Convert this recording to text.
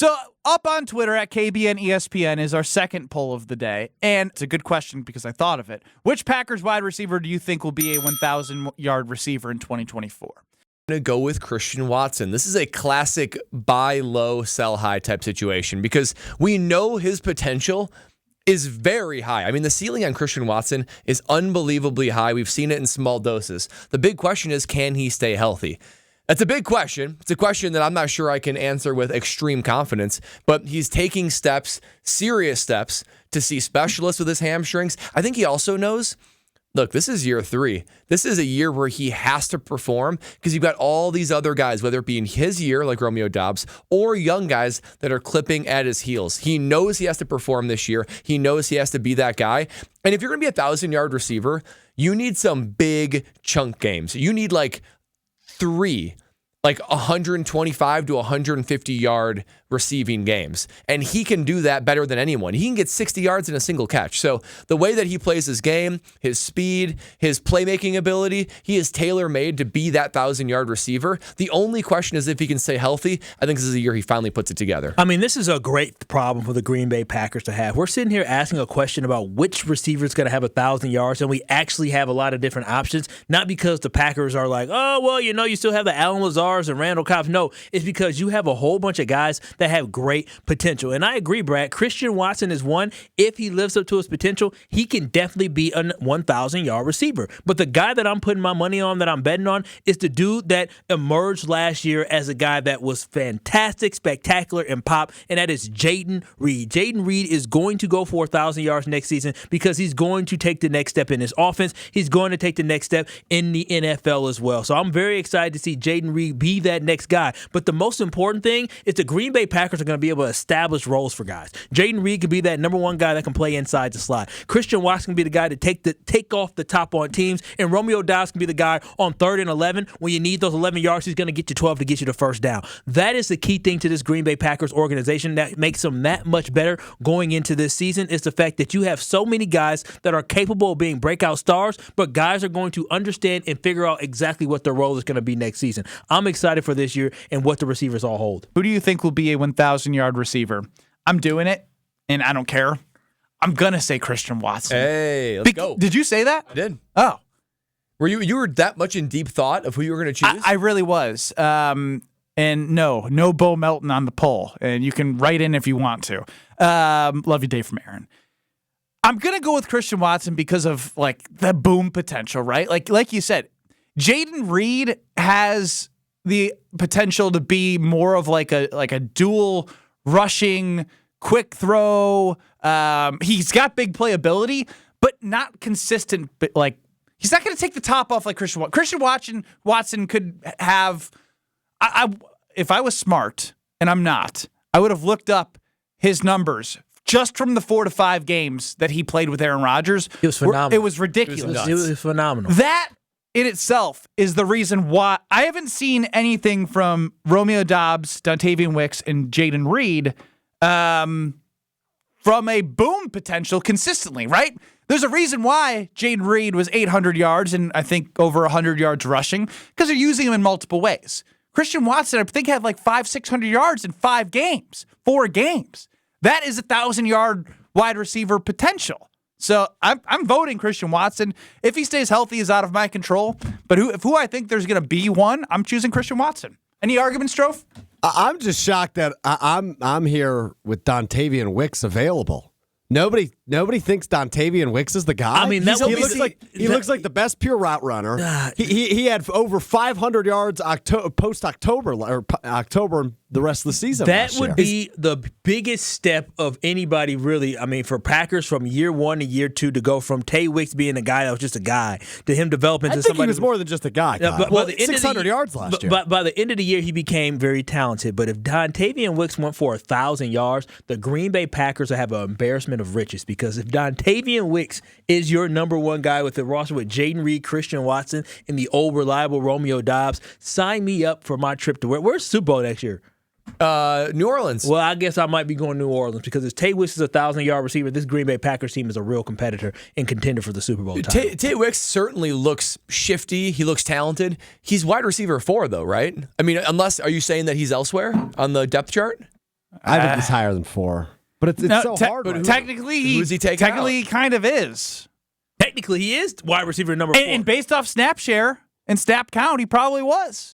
So up on Twitter at KBN ESPN is our second poll of the day. And it's a good question because I thought of it. Which Packers wide receiver do you think will be a 1,000-yard receiver in 2024? I'm going to go with Christian Watson. This is a classic buy low, sell high type situation because we know his potential is very high. I mean, the ceiling on Christian Watson is unbelievably high. We've seen it in small doses. The big question is, can he stay healthy? That's a big question. It's a question that I'm not sure I can answer with extreme confidence, but he's taking steps, serious steps, to see specialists with his hamstrings. I think he also knows, look, this is year 3. This is a year where he has to perform because you've got all these other guys, whether it be in his year, like Romeo Doubs, or young guys that are clipping at his heels. He knows he has to perform this year. He knows he has to be that guy. And if you're going to be a 1,000-yard receiver, you need some big chunk games. You need like 3, like 125 to 150-yard receiving games. And he can do that better than anyone. He can get 60 yards in a single catch. So the way that he plays his game, his speed, his playmaking ability, he is tailor-made to be that 1,000-yard receiver. The only question is if he can stay healthy. I think this is the year he finally puts it together. I mean, this is a great problem for the Green Bay Packers to have. We're sitting here asking a question about which receiver is going to have 1,000 yards, and we actually have a lot of different options, not because the Packers are like, oh, well, you still have the Allen Lazars and Randall Cobbs. No, it's because you have a whole bunch of guys that have great potential. And I agree, Brad. Christian Watson is one. If he lives up to his potential, he can definitely be a 1,000-yard receiver. But the guy that I'm putting my money on, that I'm betting on, is the dude that emerged last year as a guy that was fantastic, spectacular, and pop, and that is Jayden Reed. Jayden Reed is going to go for 1,000 yards next season because he's going to take the next step in his offense. He's going to take the next step in the NFL as well. So I'm very excited to see Jayden Reed be that next guy. But the most important thing is the Green Bay Packers are going to be able to establish roles for guys. Jayden Reed could be that number one guy that can play inside the slot. Christian Watson can be the guy to take off the top on teams, and Romeo Doubs can be the guy on 3rd and 11. When you need those 11 yards, he's going to get you 12 to get you the first down. That is the key thing to this Green Bay Packers organization that makes them that much better going into this season, is the fact that you have so many guys that are capable of being breakout stars, but guys are going to understand and figure out exactly what their role is going to be next season. I'm excited for this year and what the receivers all hold. Who do you think will be a 1,000-yard receiver? I'm doing it, and I don't care. I'm going to say Christian Watson. Hey, let's go. Did you say that? I did. Oh. You were that much in deep thought of who you were going to choose? I really was. And no Bo Melton on the poll. And you can write in if you want to. Love you, Dave from Aaron. I'm going to go with Christian Watson because of like the boom potential, right? Like you said, Jayden Reed has the potential to be more of like a dual rushing, quick throw. He's got big playability, but not consistent. But like he's not going to take the top off like Christian Watson. Christian Watson could have. If I was smart, and I'm not, I would have looked up his numbers just from the 4 to 5 games that he played with Aaron Rodgers. It was phenomenal. It was ridiculous. It was phenomenal. That in itself is the reason why I haven't seen anything from Romeo Doubs, Dontavian Wicks, and Jayden Reed from a boom potential consistently, right? There's a reason why Jayden Reed was 800 yards and I think over 100 yards rushing, because they're using him in multiple ways. Christian Watson, I think, had like 500-600 yards in 4 games. That is 1,000-yard wide receiver potential. So I'm voting Christian Watson. If he stays healthy, is out of my control. But who I think there's going to be one, I'm choosing Christian Watson. Any arguments, Strofe? I'm just shocked that I'm here with Dontavian Wicks available. Nobody thinks Dontavian Wicks is the guy. I mean, he looks like the best pure route runner. He had over 500 yards post October and the rest of the season. That would be the biggest step of anybody, really. I mean, for Packers from year 1 to year 2 to go from Tay Wicks being a guy that was just a guy to him developing into somebody. He was more than just a guy. By the 600 yards last year. But by the end of the year, he became very talented. But if Dontavian Wicks went for 1,000 yards, the Green Bay Packers will have an embarrassment of riches, because if Dontavian Wicks is your number one guy with the roster with Jayden Reed, Christian Watson, and the old reliable Romeo Doubs, sign me up for my trip to where's Super Bowl next year? New Orleans. Well, I guess I might be going to New Orleans, because if Tay Wicks is a 1,000-yard receiver, this Green Bay Packers team is a real competitor and contender for the Super Bowl title. Tay Wicks certainly looks shifty. He looks talented. He's wide receiver 4, though, right? I mean, are you saying that he's elsewhere on the depth chart? I think he's higher than 4. But it's so hard. but right Technically, who's he taking technically he kind of is. Technically, he is wide receiver number 4. And based off snap share and snap count, he probably was.